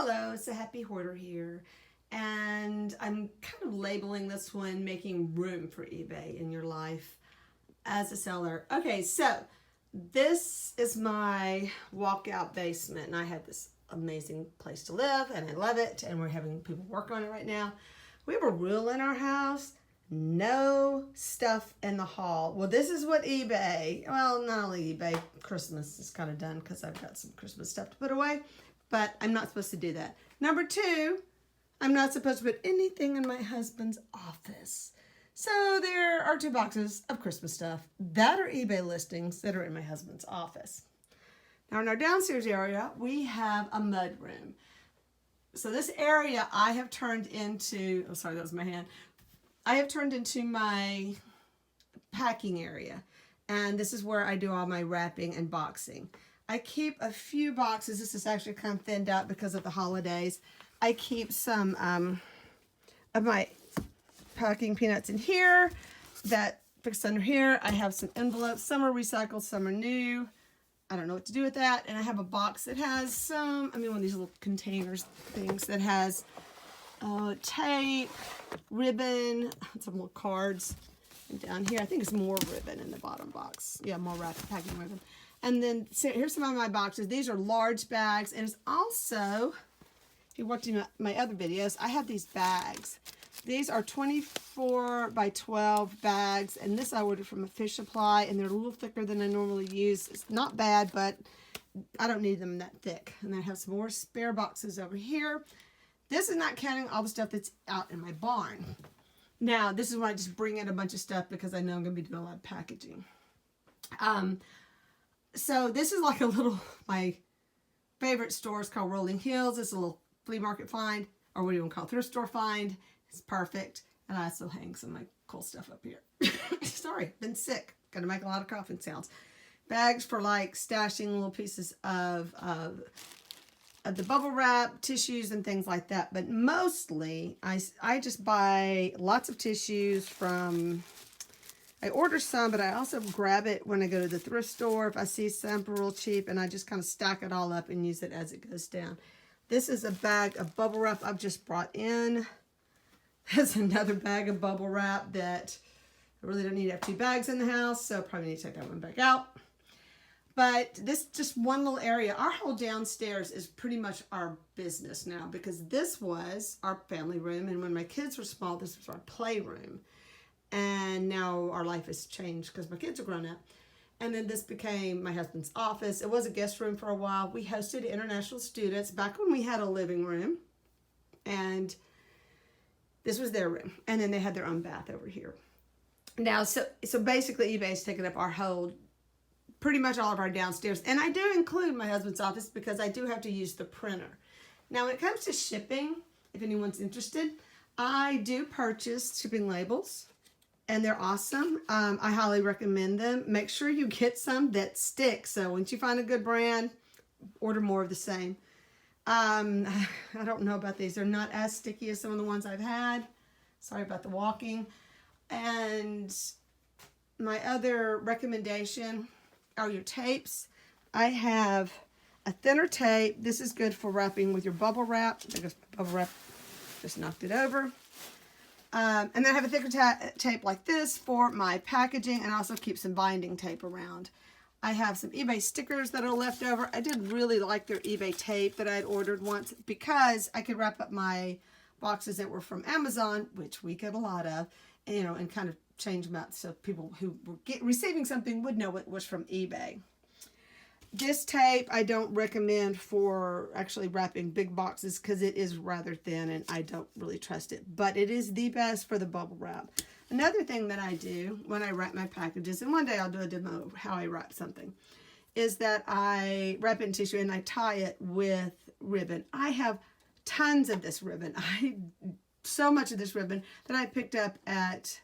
Hello, it's a happy hoarder here, and I'm kind of labeling this one making room for eBay in your life as a seller. Okay, so this is my walkout basement, and I had this amazing place to live, and I love it, and we're having people work on it right now. We have a rule in our house: no stuff in the hall. Well, this is what eBay, well, not only eBay, Christmas is kind of done because I've got some Christmas stuff to put away, but I'm not supposed to do that. Number two, I'm not supposed to put anything in my husband's office. So there are 2 boxes of Christmas stuff that are eBay listings that are in my husband's office. Now in our downstairs area, we have a mud room. So this area I have turned into, oh sorry, that was my hand. I have turned into my packing area. And this is where I do all my wrapping and boxing. I keep a few boxes. This is actually kind of thinned out because of the holidays. I keep some of my packing peanuts in here that fixed under here. I have some envelopes. Some are recycled, some are new. I don't know what to do with that. And I have a box that has some, one of these little containers things that has tape, ribbon, some little cards. And down here, I think it's more ribbon in the bottom box. Yeah, more packing ribbon. And then, so here's some of my boxes. These are large bags. And it's also, if you're watching my other videos, I have these bags. These are 24 by 12 bags. And this I ordered from a fish supply. And they're a little thicker than I normally use. It's not bad, but I don't need them that thick. And I have some more spare boxes over here. This is not counting all the stuff that's out in my barn. Now, this is when I just bring in a bunch of stuff because I know I'm going to be doing a lot of packaging. So this is like a little, my favorite store is called Rolling Hills. It's a little flea market find, or what do you want to call it, thrift store find. It's perfect. And I also hang some of my cool stuff up here. Sorry, been sick. Gonna make a lot of coughing sounds. Bags for like stashing little pieces of the bubble wrap, tissues, and things like that. But mostly, I just buy lots of tissues from, I order some, but I also grab it when I go to the thrift store if I see some for real cheap, and I just kind of stack it all up and use it as it goes down. This is a bag of bubble wrap I've just brought in. There's another bag of bubble wrap that I really don't need to have 2 bags in the house, so I probably need to take that one back out. But this just one little area. Our whole downstairs is pretty much our business now because this was our family room, and when my kids were small, this was our playroom. And now our life has changed because my kids are grown up. And then this became my husband's office. It was a guest room for a while. We hosted international students back when we had a living room. And this was their room. And then they had their own bath over here. Now, so basically eBay's taken up our whole, pretty much all of our downstairs. And I do include my husband's office because I do have to use the printer. Now, when it comes to shipping, if anyone's interested, I do purchase shipping labels. And they're awesome. I highly recommend them. Make sure you get some that stick. So once you find a good brand, order more of the same. I don't know about these. They're not as sticky as some of the ones I've had. Sorry about the walking. And my other recommendation are your tapes. I have a thinner tape. This is good for wrapping with your bubble wrap. I guess bubble wrap just knocked it over. And then I have a thicker tape like this for my packaging, and I also keep some binding tape around. I have some eBay stickers that are left over. I did really like their eBay tape that I had ordered once because I could wrap up my boxes that were from Amazon, which we get a lot of, and kind of change them out so people who were receiving something would know it was from eBay. This tape I don't recommend for actually wrapping big boxes because it is rather thin and I don't really trust it. But it is the best for the bubble wrap. Another thing that I do when I wrap my packages, and one day I'll do a demo of how I wrap something, is that I wrap it in tissue and I tie it with ribbon. I have tons of this ribbon. So much of this ribbon that I picked up at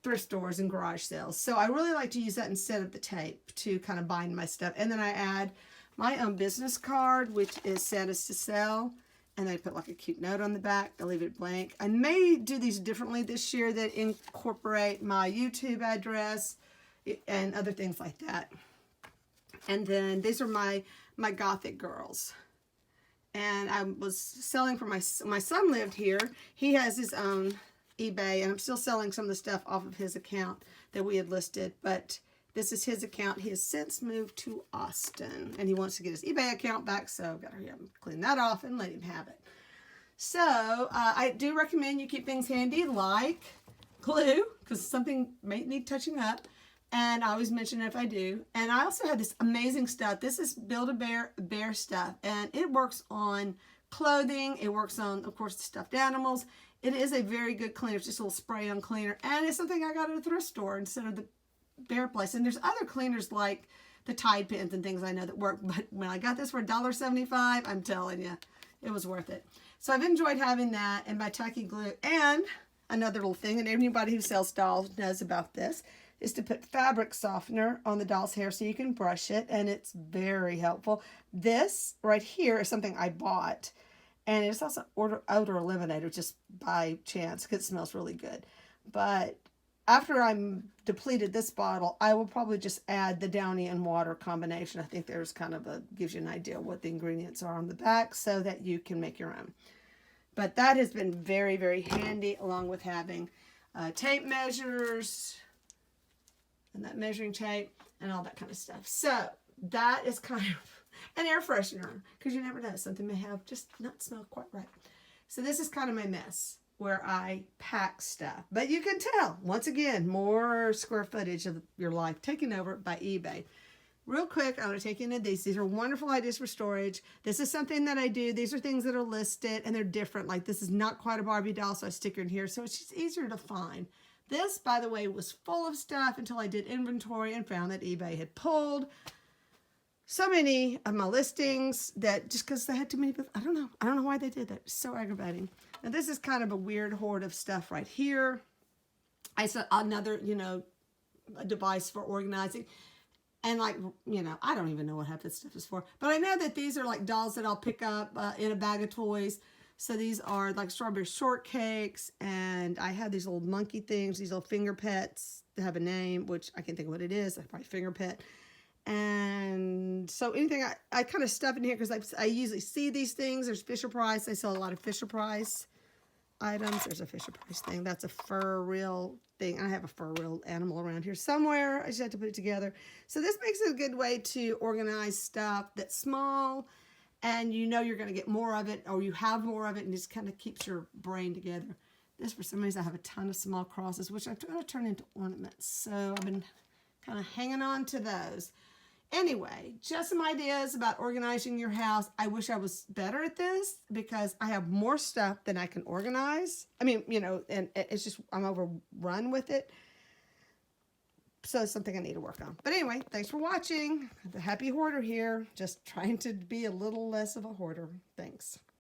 thrift stores and garage sales. So I really like to use that instead of the tape to kind of bind my stuff. And then I add my own business card, which is Santa's to sell. And I put like a cute note on the back. I leave it blank. I may do these differently this year that incorporate my YouTube address and other things like that. And then these are my Gothic girls. and I was selling for my son lived here. He has his own eBay, and I'm still selling some of the stuff off of his account that we had listed, but this is his account. He has since moved to Austin, and he wants to get his eBay account back, so I've got to clean that off and let him have it. So I do recommend you keep things handy like glue, because something may need touching up, and I always mention it if I do. And I also have this amazing stuff. This is Build-A-Bear stuff, and it works on clothing. It works on, of course, stuffed animals. It is a very good cleaner. It's just a little spray-on cleaner, and it's something I got at a thrift store instead of the bear place. And there's other cleaners like the Tide pens and things I know that work, but when I got this for $1.75, I'm telling you, it was worth it. So I've enjoyed having that, and my tacky glue. And another little thing, and anybody who sells dolls knows about this, is to put fabric softener on the doll's hair so you can brush it, and it's very helpful. This right here is something I bought, and it's also odor eliminator just by chance because it smells really good. But after I'm depleted this bottle, I will probably just add the Downy and water combination. I think there's kind of gives you an idea what the ingredients are on the back so that you can make your own. But that has been very, very handy, along with having tape measures and that measuring tape and all that kind of stuff. So that is kind of an air freshener, because you never know, something may have just not smelled quite right. So this is kind of my mess where I pack stuff. But you can tell, once again, more square footage of your life taken over by eBay. Real quick, I want to take you into these. These are wonderful ideas for storage. This is something that I do. These are things that are listed, and they're different. Like, this is not quite a Barbie doll, so I stick her in here, so it's just easier to find. This, by the way, was full of stuff until I did inventory and found that eBay had pulled so many of my listings that just because they had too many, I don't know why they did that. It's so aggravating. Now this is kind of a weird hoard of stuff right here. I saw another, a device for organizing. And like, I don't even know what half this stuff is for. But I know that these are like dolls that I'll pick up in a bag of toys. So these are like strawberry shortcakes. And I have these little monkey things, these little finger pets that have a name, which I can't think of what it is. I probably finger pet. And so anything I kind of stuff in here because I usually see these things. There's Fisher Price. I sell a lot of Fisher Price items. There's a Fisher Price thing. That's a fur reel thing. I have a fur reel animal around here somewhere. I just have to put it together. So this makes it a good way to organize stuff that's small, and you're going to get more of it, or you have more of it, and it just kind of keeps your brain together. This, for some reason, I have a ton of small crosses, which I'm going to turn into ornaments. So I've been kind of hanging on to those. Anyway, just some ideas about organizing your house. I wish I was better at this because I have more stuff than I can organize. I mean, and it's just, I'm overrun with it. So it's something I need to work on. But anyway, thanks for watching. The Happy Hoarder here, just trying to be a little less of a hoarder. Thanks.